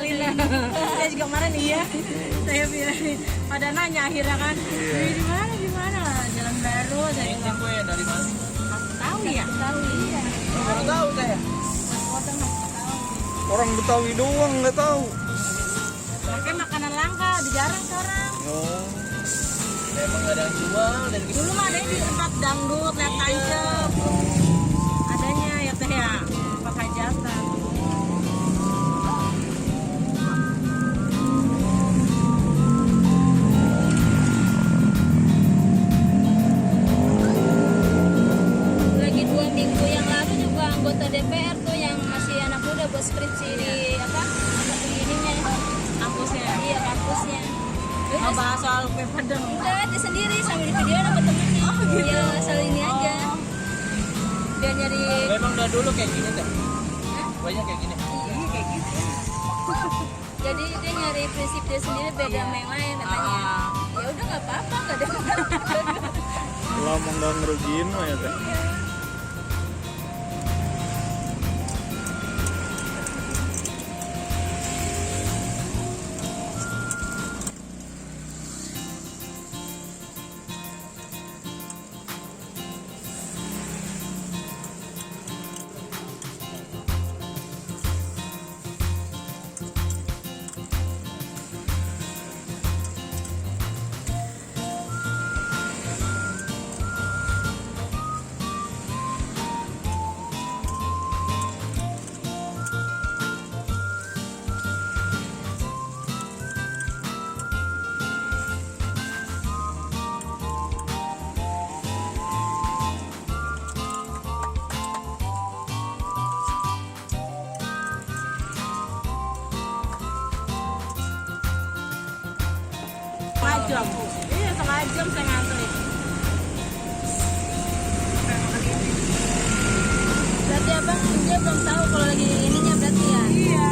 Lina. Saya juga kemarin iya. Saya bilang pada nanya akhirnya kan. Di mana? Jalan Baru saya Ini bilang. kue dari mana? Tahu ya? Tahu iya. Baru tahu saya. Potong tahu. Orang Betawi doang nggak tahu. Makanya makanan langka, jarang sekarang. Oh. Memang nggak ada yang jual dan gitu. Dulu mah ada di tempat dangdut, lihat tancap. Adanya ya teh ya, tempat hajatan. Lagi 2 minggu yang lalu juga anggota DPR tuh yang masih anak muda buat skripsi di apa ininya Kampusnya. iya kampusnya. Mau bahas soal kue padang. Enggak, dia sendiri sambil di video sama temennya. Iya, asal ini aja. Dia nyari Memang udah dulu kayak gini teh. Banyak kayak gini. Iya kayak gitu. jadi dia nyari prinsip dia sendiri beda sama yang lain katanya. Ya udah nggak apa-apa, nggak ada. Lama nggak ngerugiin mah ya teh. Setengah jam. Iya, setengah jam saya ngantri. Berarti abang dia belum tahu kalau lagi ininya berarti ya. Iya.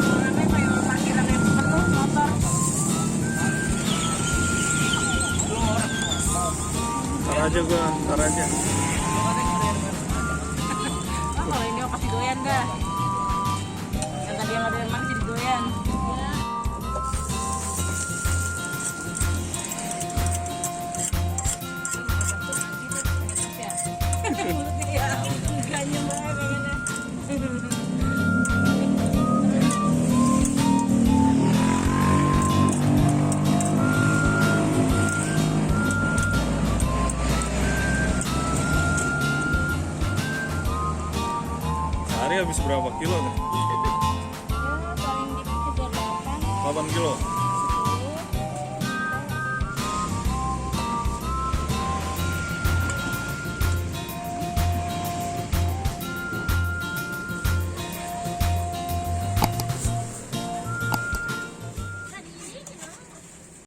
Orangnya kayak parkiran yang penuh motor. Ntar aja. Oh, kalau ini pasti doyan dah. Yang tadi yang ada yang mana jadi doyan. Mulutnya ya, enggak nyembah kayaknya. Sehari habis berapa kilo teh? Ya paling dikit juga 8. 8 kilo.